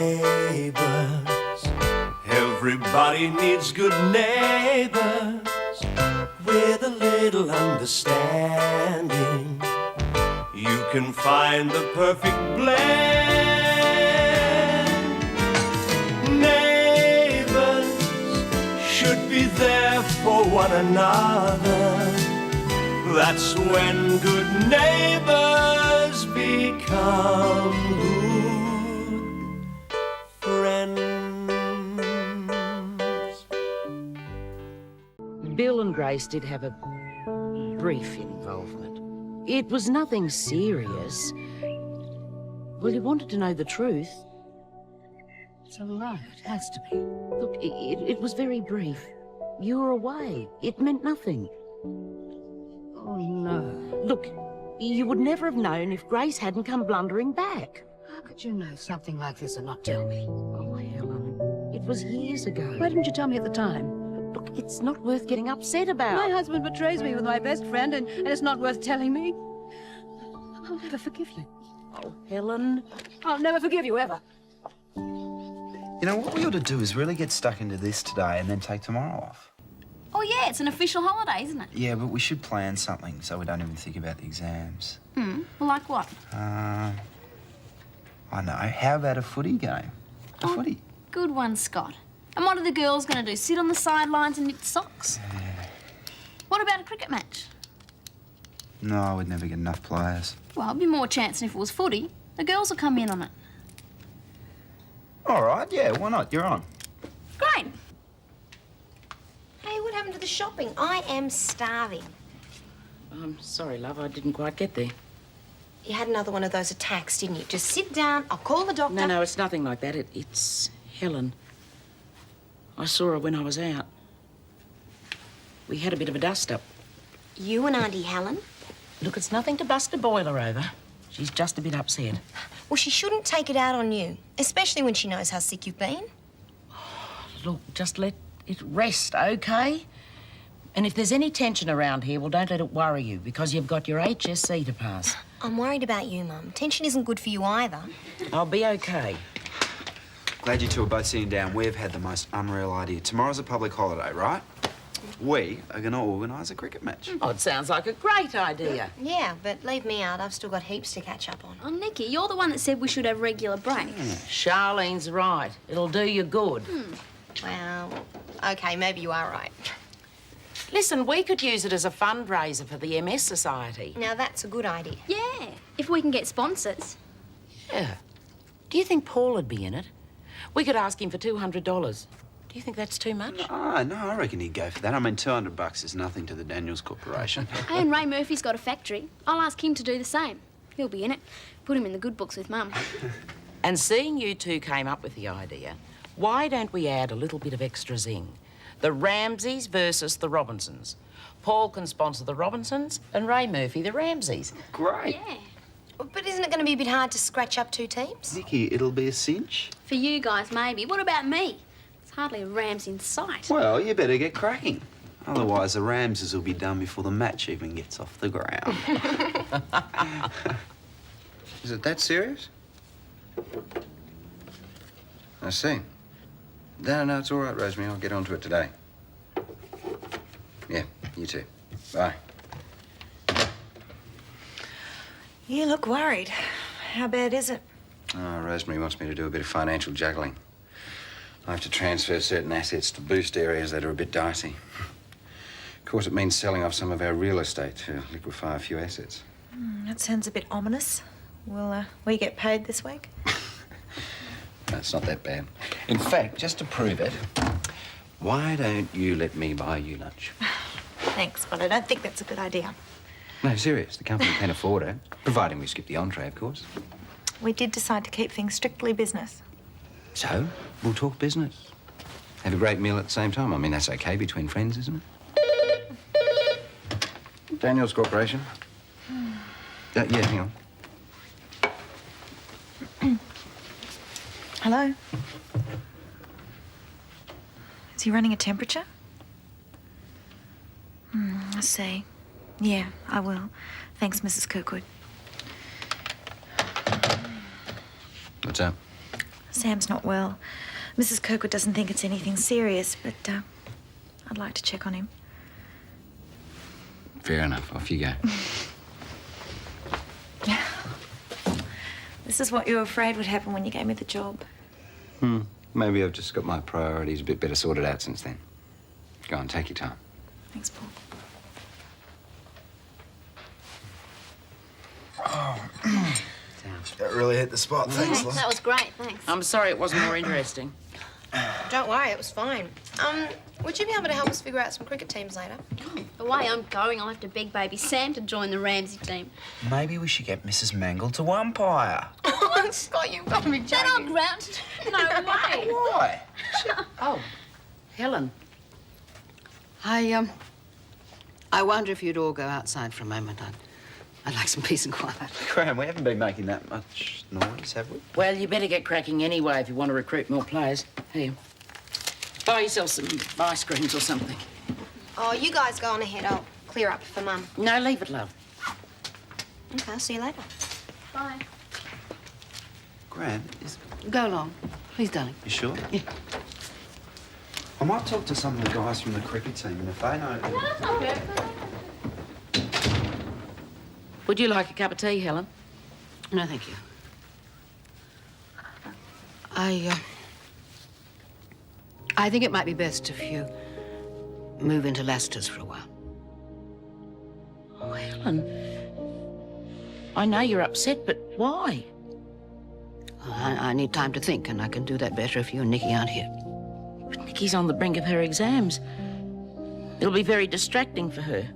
Neighbours, everybody needs good neighbours with a little understanding. You can find the perfect blend. Neighbours should be there for one another. That's when good neighbours become good friends. Bill and Grace did have a brief involvement. It was nothing serious. Well, you wanted to know the truth. It's a lie. It has to be. Look, it was very brief. You were away. It meant nothing. Oh, no. Look, you would never have known if Grace hadn't come blundering back. How could you know something like this and not tell me? Oh, Helen, it was years ago. Why didn't you tell me at the time? Look, it's not worth getting upset about. My husband betrays me with my best friend, and it's not worth telling me. I'll never forgive you. Oh, Helen. I'll never forgive you, ever. You know, what we ought to do is really get stuck into this today and then take tomorrow off. Oh, yeah, it's an official holiday, isn't it? Yeah, but we should plan something so we don't even think about the exams. Well, like what? I know. How about a footy game? A footy. Good one, Scott. And what are the girls going to do? Sit on the sidelines and knit socks? What about a cricket match? No, we'd never get enough players. Well, it'd be more chance than if it was footy. The girls will come in on it. All right, yeah, why not? You're on. Great. Hey, what happened to the shopping? I am starving. I'm sorry, love, I didn't quite get there. You had another one of those attacks, didn't you? Just sit down, I'll call the doctor. No, it's nothing like that. It's Helen. I saw her when I was out. We had a bit of a dust-up. You and Auntie Helen? Look, it's nothing to bust a boiler over. She's just a bit upset. Well, she shouldn't take it out on you, especially when she knows how sick you've been. Look, just let it rest, OK? And if there's any tension around here, well, don't let it worry you, because you've got your HSC to pass. I'm worried about you, Mum. Tension isn't good for you either. I'll be OK. Glad you two are both sitting down. We've had the most unreal idea. Tomorrow's a public holiday, right? We are going to organise a cricket match. Oh, it sounds like a great idea. Yeah, but leave me out. I've still got heaps to catch up on. Oh, Nikki, you're the one that said we should have regular breaks. Charlene's right. It'll do you good. Well, OK, maybe you are right. Listen, we could use it as a fundraiser for the MS Society. Now, that's a good idea. Yeah, if we can get sponsors. Yeah. Do you think Paul would be in it? We could ask him for $200. Do you think that's too much? No, I reckon he'd go for that. I mean, $200 is nothing to the Daniels Corporation. Hey, and Ray Murphy's got a factory. I'll ask him to do the same. He'll be in it. Put him in the good books with Mum. And seeing you two came up with the idea, why don't we add a little bit of extra zing? The Ramsays versus the Robinsons. Paul can sponsor the Robinsons and Ray Murphy the Ramsays. Great. Yeah. But isn't it going to be a bit hard to scratch up two teams? Nikki, it'll be a cinch. For you guys, maybe. What about me? There's hardly a Rams in sight. Well, you better get cracking. Otherwise, the Ramses will be done before the match even gets off the ground. Is it that serious? I see. No, it's all right, Rosemary. I'll get onto it today. Yeah, you too. Bye. You look worried. How bad is it? Oh, Rosemary wants me to do a bit of financial juggling. I have to transfer certain assets to boost areas that are a bit dicey. Of course, it means selling off some of our real estate to liquefy a few assets. That sounds a bit ominous. Will we get paid this week? No, it's not that bad. In fact, just to prove it, why don't you let me buy you lunch? Thanks, but I don't think that's a good idea. No, serious. The company can afford it, providing we skip the entree, of course. We did decide to keep things strictly business. So, we'll talk business. Have a great meal at the same time. I mean, that's okay between friends, isn't it? Daniels Corporation. Yeah, hang on. Hello? Is he running a temperature? I see. Yeah, I will. Thanks, Mrs. Kirkwood. What's up? Sam's not well. Mrs. Kirkwood doesn't think it's anything serious, but I'd like to check on him. Fair enough. Off you go. This is what you were afraid would happen when you gave me the job. Maybe I've just got my priorities a bit better sorted out since then. Go on, take your time. Thanks, Paul. That really hit the spot. Thanks, That was great, thanks. I'm sorry it wasn't more interesting. Don't worry, it was fine. Would you be able to help us figure out some cricket teams later? The way I'm going, I'll have to beg baby Sam to join the Ramsay team. Maybe we should get Mrs. Mangle to umpire. Scott, you've got to be Then I'll joking. ground. No way. Why? Oh, Helen. I wonder if you'd all go outside for a moment. I'd like some peace and quiet. Graham, we haven't been making that much noise, have we? Well, you better get cracking anyway if you want to recruit more players. Here. Buy yourself some ice creams or something. Oh, you guys go on ahead. I'll clear up for Mum. No, leave it, love. Okay, I'll see you later. Bye. Graham, Go along. Please, darling. you sure? Yeah. I might talk to some of the guys from the cricket team, and if they know... Would you like a cup of tea, Helen? No, thank you. I think it might be best if you move into Lassiter's for a while. Oh, Helen. I know you're upset, but why? I need time to think, and I can do that better if you and Nikki aren't here. But Nikki's on the brink of her exams. It'll be very distracting for her.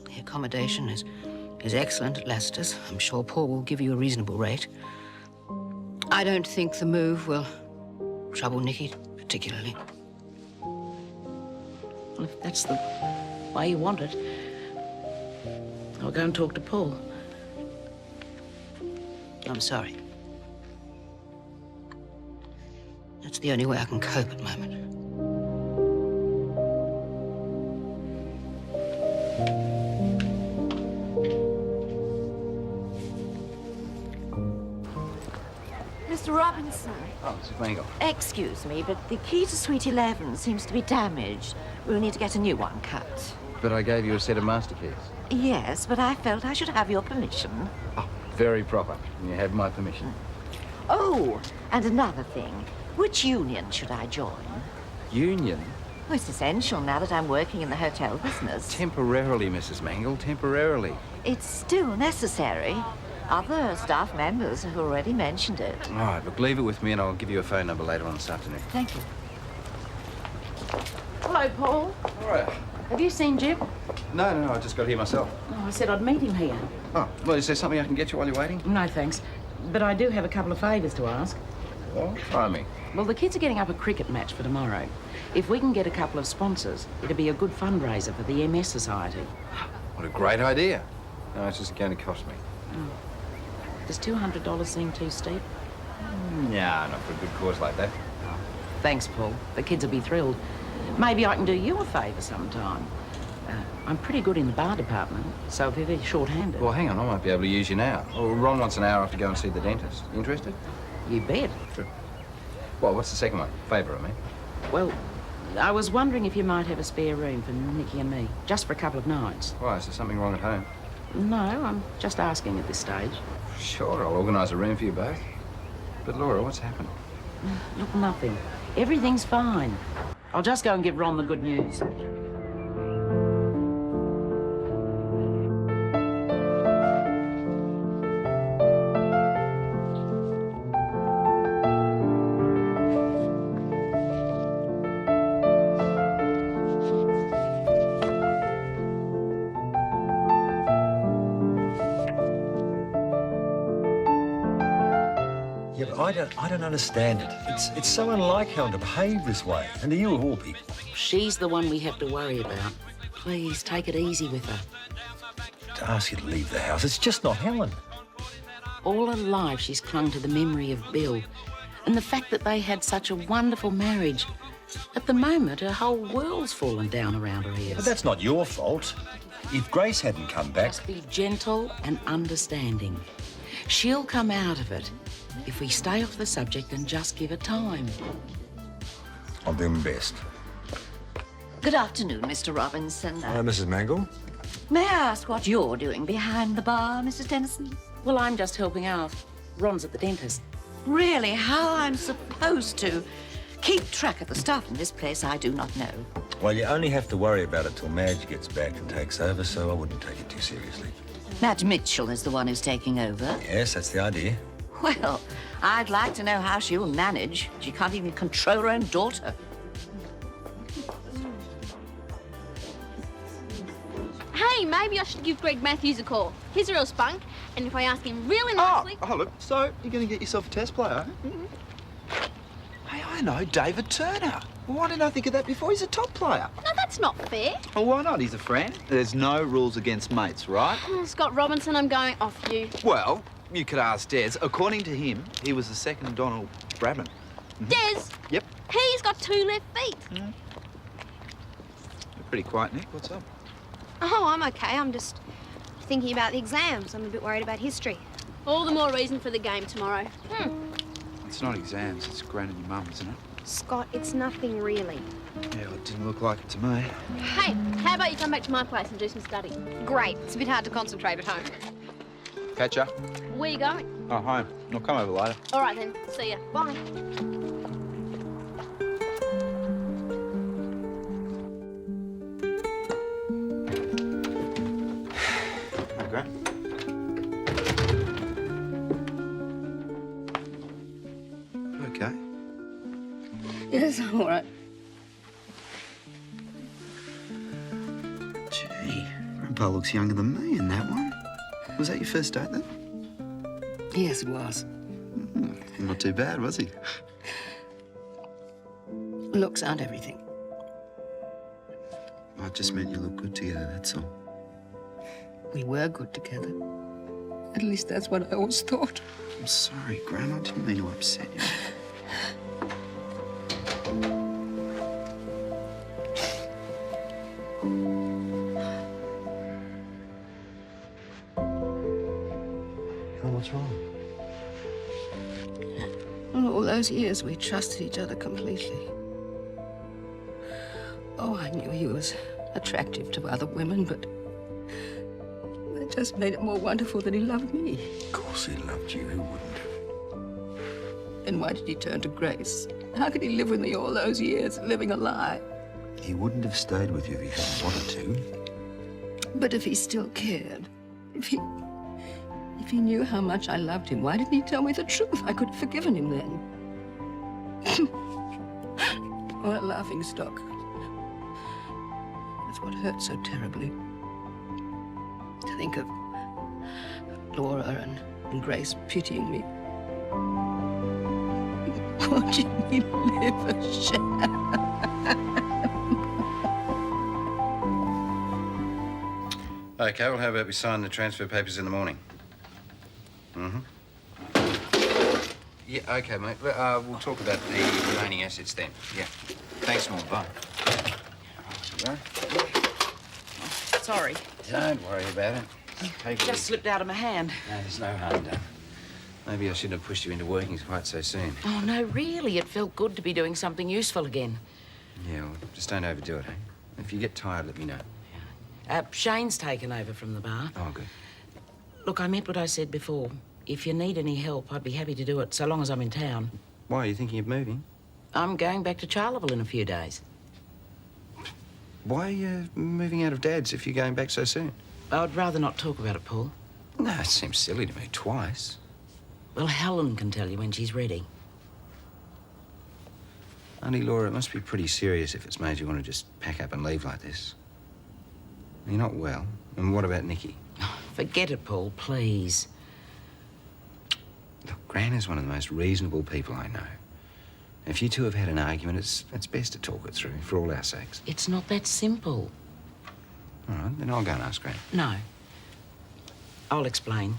The accommodation is excellent at Lassiter's. I'm sure Paul will give you a reasonable rate. I don't think the move will trouble Nikki particularly. Well, if that's the way you want it, I'll go and talk to Paul. I'm sorry. That's the only way I can cope at the moment. Mr. Robinson, Oh, Mrs. Mangle. excuse me, but the key to Suite 11 seems to be damaged. We'll need to get a new one cut. But I gave you a set of master keys. Yes, but I felt I should have your permission. Oh, very proper. You have my permission. Oh, and another thing. Which union should I join? Union? Well, it's essential now that I'm working in the hotel business. Temporarily, Mrs. Mangle, temporarily. It's still necessary. Other staff members have already mentioned it. All right, look, leave it with me and I'll give you a phone number later on this afternoon. Thank you. Hello, Paul. All right. Have you seen Jim? No, I just got here myself. Oh, I said I'd meet him here. Oh, well, is there something I can get you while you're waiting? No, thanks. But I do have a couple of favours to ask. Well, try me. Well, the kids are getting up a cricket match for tomorrow. If we can get a couple of sponsors, it'd be a good fundraiser for the MS Society. What a great idea. No, it's just going to cost me. Does $200 seem too steep? Nah, not for a good cause like that. Thanks, Paul. The kids will be thrilled. Maybe I can do you a favour sometime. I'm pretty good in the bar department, so if you're short-handed... Well, hang on, I might be able to use you now. Oh, Ron wants an hour off to go and see the dentist. Interested? You bet. Sure. Well, what's the second one? Favour, I mean. Well, I was wondering if you might have a spare room for Nikki and me, just for a couple of nights. Why, is there something wrong at home? No, I'm just asking at this stage. Sure, I'll organise a room for you both. But, Laura, what's happened? Look, nothing. Everything's fine. I'll just go and give Ron the good news. Yeah, but I don't understand it. It's so unlike Helen to behave this way. And to you of all people. She's the one we have to worry about. Please, take it easy with her. To ask you to leave the house, it's just not Helen. All her life, she's clung to the memory of Bill and the fact that they had such a wonderful marriage. At the moment, her whole world's fallen down around her ears. But that's not your fault. If Grace hadn't come back... Just be gentle and understanding. She'll come out of it. if we stay off the subject and just give it time. I'll do my best. Good afternoon, Mr. Robinson. Mrs. Mangle? May I ask what you're doing behind the bar, Mrs. Tennyson? Well, I'm just helping out. Ron's at the dentist. Really, how I'm supposed to keep track of the stuff in this place, I do not know. Well, you only have to worry about it till Madge gets back and takes over, so I wouldn't take it too seriously. Madge Mitchell is the one who's taking over. Yes, that's the idea. Well, I'd like to know how she'll manage. She can't even control her own daughter. Hey, maybe I should give Greg Matthews a call. He's a real spunk, and if I ask him really nicely... Oh, look. So, you're going to get yourself a test player, eh? Hey, I know, David Turner. Well, why didn't I think of that before? He's a top player. No, that's not fair. Well, why not? He's a friend. There's no rules against mates, right? Scott Robinson, I'm going off you. Well, you could ask Des. According to him, he was the second Donald Bradman. Des? Yep. He's got 2 left feet. You're pretty quiet, Nick. What's up? Oh, I'm okay. I'm just thinking about the exams. I'm a bit worried about history. All the more reason for the game tomorrow. It's not exams. It's Gran and your mum, isn't it? Scott, it's nothing really. Yeah, well, it didn't look like it to me. Hey, how about you come back to my place and do some study? Great. It's a bit hard to concentrate at home. Catch ya. Where you going? Oh, home. I'll come over later. All right, then. See ya. Bye. Hi, Gran. Okay. Yes, I'm all right. Gee, Grandpa looks younger than me in that one. Was that your first date, then? Yes, it was. Not too bad, was he? Looks aren't everything. I just meant you look good together, that's all. We were good together. At least that's what I always thought. I'm sorry, Gran. I didn't mean to upset you. What's wrong? Well, all those years we trusted each other completely. Oh, I knew he was attractive to other women, but that just made it more wonderful that he loved me. Of course he loved you. Who wouldn't have? Then why did he turn to Grace? How could he live with me all those years, living a lie? He wouldn't have stayed with you if he hadn't wanted to. But if he still cared, if he knew how much I loved him, why didn't he tell me the truth? I could have forgiven him then. What a laughing stock. That's what hurt so terribly. To think of Laura and Grace pitying me. Watching me live a sham. Okay, well, how about we sign the transfer papers in the morning? Yeah, okay, mate. We'll talk about the remaining assets then. Yeah. Thanks, Norm. Bye. Sorry. Don't worry about it. Take it Just easy. slipped out of my hand. No, there's no harm done. Maybe I shouldn't have pushed you into working quite so soon. Oh, no, really. It felt good to be doing something useful again. Yeah, well, just don't overdo it, eh? If you get tired, let me know. Shane's taken over from the bar. Oh, good. Look, I meant what I said before. If you need any help, I'd be happy to do it, so long as I'm in town. Why, are you thinking of moving? I'm going back to Charleville in a few days. Why are you moving out of Dad's if you're going back so soon? I'd rather not talk about it, Paul. No, it seems silly to me twice. Well, Helen can tell you when she's ready. Auntie Laura, it must be pretty serious if it's made you want to just pack up and leave like this. You're not well. And what about Nikki? Forget it, Paul, please. Look, Gran is one of the most reasonable people I know. If you two have had an argument, it's best to talk it through, for all our sakes. It's not that simple. All right, then I'll go and ask Gran. No. I'll explain.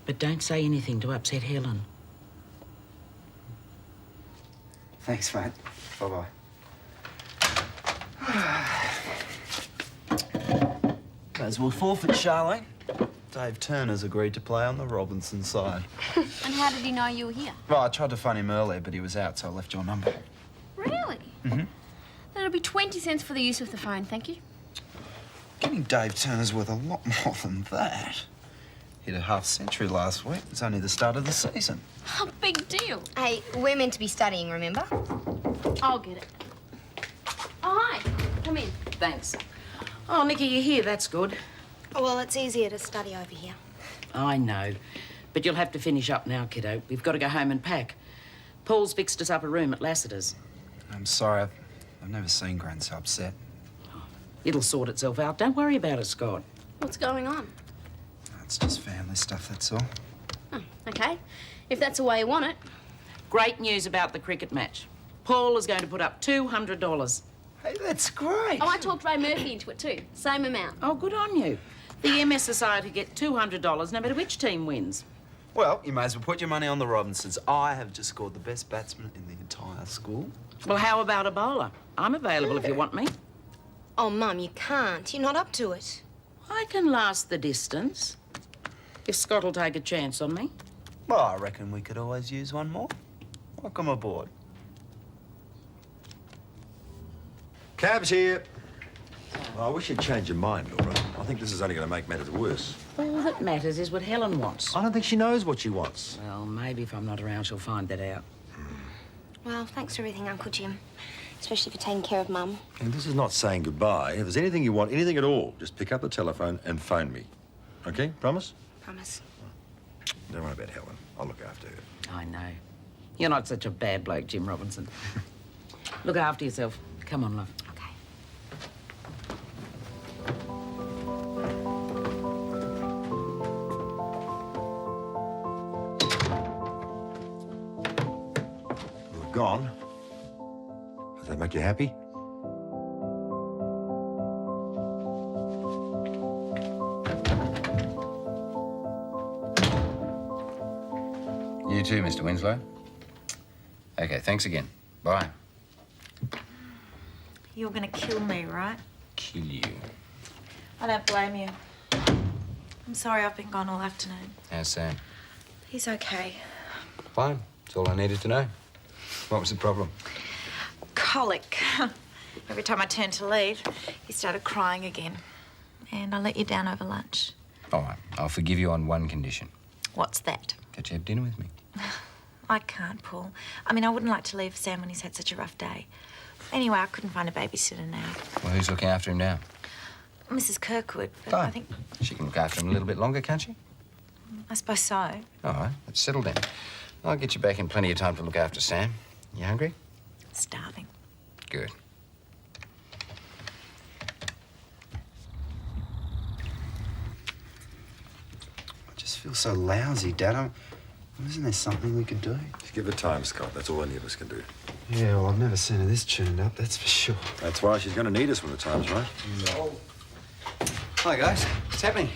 But don't say anything to upset Helen. Thanks, mate. Bye-bye. As well forfeit, Charlene. Dave Turner's agreed to play on the Robinson side. And how did he know you were here? Well, I tried to phone him earlier, but he was out, so I left your number. Really? Mm-hmm. That'll be 20 cents for the use of the phone, thank you. Getting Dave Turner's worth a lot more than that. Hit a half-century last week. It's only the start of the season. Oh, big deal. Hey, we're meant to be studying, remember? I'll get it. Oh, hi. Come in. Thanks. Oh, Nicky, you're here. That's good. Oh, well, it's easier to study over here. I know. But you'll have to finish up now, kiddo. We've got to go home and pack. Paul's fixed us up a room at Lassiter's. I'm sorry. I've never seen Gran so upset. It'll sort itself out. Don't worry about it, Scott. What's going on? It's just family stuff, that's all. Oh, okay. If that's the way you want it. Great news about the cricket match. Paul is going to put up $200. Hey, that's great. Oh, I talked Ray Murphy into it too. Same amount. Oh, good on you. The MS Society get $200 no matter which team wins. Well, you may as well put your money on the Robinsons. I have just scored the best batsman in the entire school. Well, how about a bowler? I'm available if you want me. Oh, Mum, you can't. You're not up to it. I can last the distance. If Scott will take a chance on me. Well, I reckon we could always use one more. Welcome aboard. Cab's here. Oh, I wish you'd change your mind, Laura. I think this is only going to make matters worse. All that matters is what Helen wants. I don't think she knows what she wants. Well, maybe if I'm not around, she'll find that out. Well, thanks for everything, Uncle Jim. Especially for taking care of Mum. And this is not saying goodbye. If there's anything you want, anything at all, just pick up the telephone and phone me. Okay? Promise? Promise. Don't worry about Helen. I'll look after her. I know. You're not such a bad bloke, Jim Robinson. Look after yourself. Come on, love. Okay. We're gone. Does that make you happy? You too, Mr. Winslow. Okay, thanks again. Bye. You're going to kill me, right? Kill you. I don't blame you. I'm sorry I've been gone all afternoon. How's Sam? He's okay. Fine. That's all I needed to know. What was the problem? Colic. Every time I turned to leave, he started crying again. And I let you down over lunch. All right. I'll forgive you on one condition. What's that? That you have dinner with me. I can't, Paul. I mean, I wouldn't like to leave Sam when he's had such a rough day. Anyway, I couldn't find a babysitter now. Well, who's looking after him now? Mrs. Kirkwood, but Fine. I think... She can look after him a little bit longer, can't she? I suppose so. All right. Let's settle down. I'll get you back in plenty of time to look after Sam. You hungry? Starving. Good. I just feel so lousy, Dad. Isn't there something we could do? Just give her time, Scott. That's all any of us can do. Yeah, well, I've never seen her this tuned up, that's for sure. That's why she's going to need us when the time's right. Hi, guys. What's happening?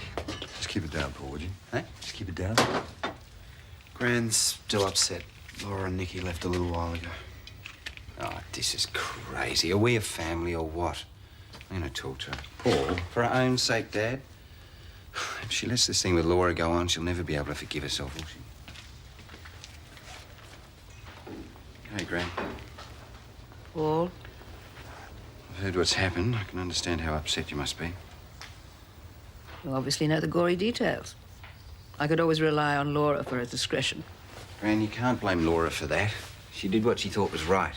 Just keep it down, Paul, would you? Hey? Just keep it down. Gran's still upset. Laura and Nicky left a little while ago. Oh, this is crazy. Are we a family or what? I'm going to talk to her. Paul? For her own sake, Dad. If she lets this thing with Laura go on, she'll never be able to forgive herself, will she? Hey, Gran. Paul? I've heard what's happened. I can understand how upset you must be. You obviously know the gory details. I could always rely on Laura for her discretion. Gran, you can't blame Laura for that. She did what she thought was right.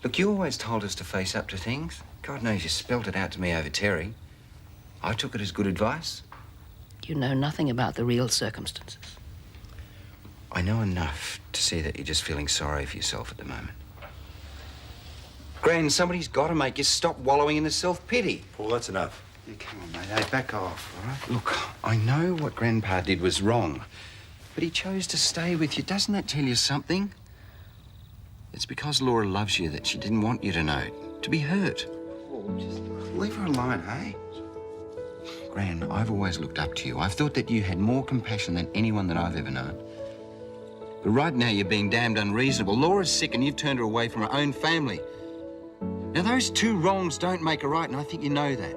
Look, you always told us to face up to things. God knows you spelt it out to me over Terry. I took it as good advice. You know nothing about the real circumstances. I know enough to see that you're just feeling sorry for yourself at the moment. Gran, somebody's got to make you stop wallowing in the self-pity. Paul, that's enough. Yeah, come on, mate. Hey, back off, all right? Look, I know what Grandpa did was wrong, but he chose to stay with you. Doesn't that tell you something? It's because Laura loves you that she didn't want you to know, to be hurt. Oh, just leave her alone, hey? Gran, I've always looked up to you. I've thought that you had more compassion than anyone that I've ever known. But right now, you're being damned unreasonable. Laura's sick and you've turned her away from her own family. Now, those two wrongs don't make a right, and I think you know that.